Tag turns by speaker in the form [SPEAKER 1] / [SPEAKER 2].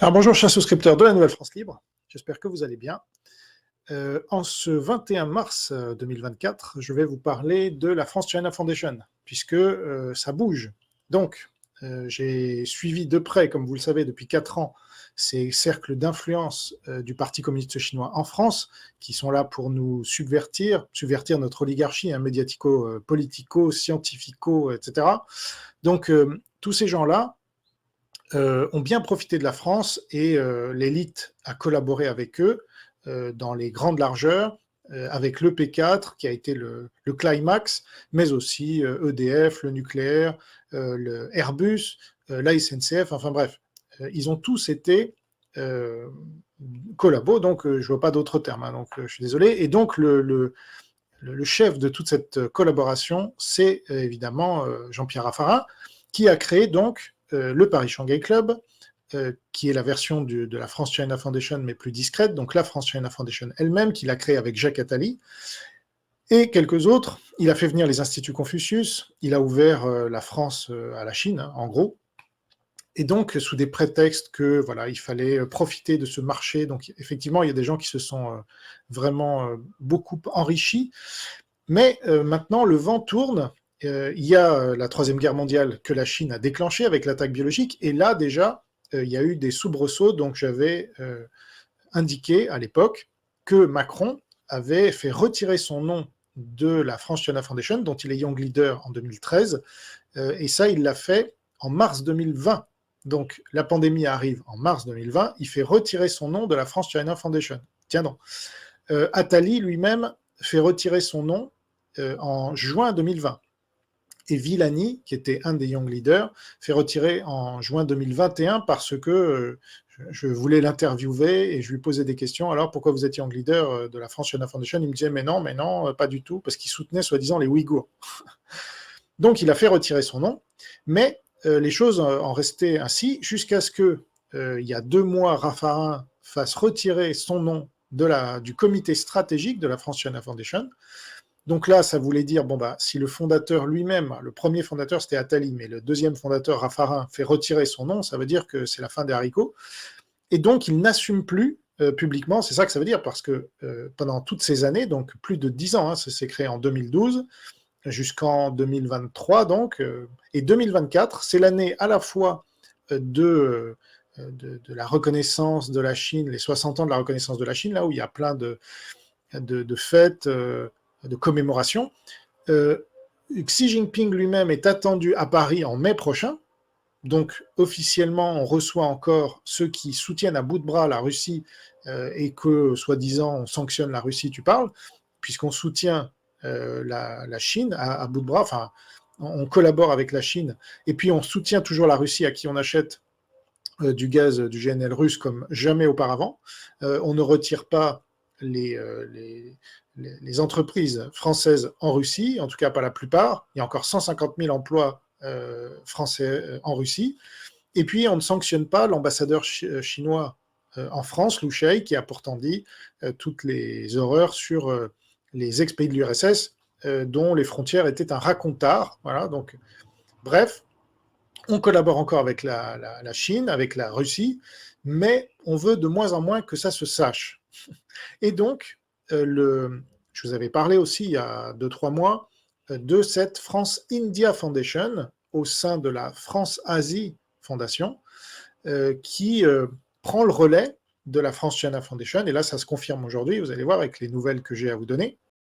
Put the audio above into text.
[SPEAKER 1] Alors bonjour chers souscripteurs de la Nouvelle France Libre, j'espère que vous allez bien. En ce 21 mars 2024, je vais vous parler de la France China Foundation, puisque ça bouge. Donc, j'ai suivi de près, comme vous le savez, depuis 4 ans, ces cercles d'influence du Parti communiste chinois en France, qui sont là pour nous subvertir notre oligarchie médiatico-politico, scientifico, etc. Donc, tous ces gens-là, ont bien profité de la France et l'élite a collaboré avec eux dans les grandes largeurs, avec l'EP4 qui a été le climax, mais aussi EDF, le nucléaire, le Airbus, la SNCF, enfin bref, ils ont tous été collabos, donc je ne vois pas d'autres termes, hein, donc je suis désolé. Et donc le chef de toute cette collaboration, c'est évidemment Jean-Pierre Raffarin, qui a créé donc le Paris-Shanghai Club, qui est la version de la France China Foundation, mais plus discrète, donc la France China Foundation elle-même, qu'il a créée avec Jacques Attali, et quelques autres. Il a fait venir les instituts Confucius, il a ouvert la France à la Chine, hein, en gros, et donc sous des prétextes que voilà, il fallait profiter de ce marché. Donc effectivement, il y a des gens qui se sont vraiment beaucoup enrichis, mais maintenant le vent tourne. Il y a la Troisième Guerre mondiale que la Chine a déclenchée avec l'attaque biologique, et là déjà, il y a eu des soubresauts. Donc j'avais indiqué à l'époque que Macron avait fait retirer son nom de la France China Foundation, dont il est young leader en 2013, et ça, il l'a fait en mars 2020. Donc la pandémie arrive en mars 2020, il fait retirer son nom de la France China Foundation. Tiens donc. Attali lui-même fait retirer son nom en juin 2020. Et Villani, qui était un des young leaders, fait retirer en juin 2021 parce que je voulais l'interviewer et je lui posais des questions. Alors, pourquoi vous êtes young leader de la France China Foundation? Il me disait, mais non, pas du tout, parce qu'il soutenait soi-disant les Ouïghours. Donc, il a fait retirer son nom, mais les choses en restaient ainsi jusqu'à ce que, il y a 2 mois, Raffarin fasse retirer son nom du comité stratégique de la France China Foundation. Donc là, ça voulait dire, bon bah, si le fondateur lui-même, le premier fondateur c'était Attali, mais le deuxième fondateur, Raffarin, fait retirer son nom, ça veut dire que c'est la fin des haricots. Et donc, il n'assume plus publiquement, c'est ça que ça veut dire, parce que pendant toutes ces années, donc plus de 10 ans, hein, ça s'est créé en 2012, jusqu'en 2023, donc, et 2024, c'est l'année à la fois de la reconnaissance de la Chine, les 60 ans de la reconnaissance de la Chine, là où il y a plein de fêtes, de commémorations. Xi Jinping lui-même est attendu à Paris en mai prochain. Donc officiellement, on reçoit encore ceux qui soutiennent à bout de bras la Russie et que, soi-disant, on sanctionne la Russie, tu parles, puisqu'on soutient la Chine à bout de bras, enfin, on collabore avec la Chine, et puis on soutient toujours la Russie à qui on achète du gaz du GNL russe comme jamais auparavant. On ne retire pas les entreprises françaises en Russie, en tout cas pas la plupart. Il y a encore 150 000 emplois français en Russie. Et puis, on ne sanctionne pas l'ambassadeur chinois en France, Liu Shay, qui a pourtant dit toutes les horreurs sur les ex-pays de l'URSS, dont les frontières étaient un racontard. Voilà, donc, bref, on collabore encore avec la Chine, avec la Russie, mais on veut de moins en moins que ça se sache. Et donc, je vous avais parlé aussi il y a 2-3 mois de cette France India Foundation au sein de la France Asie Fondation qui prend le relais de la France China Foundation. Et là, ça se confirme aujourd'hui, vous allez voir avec les nouvelles que j'ai à vous donner.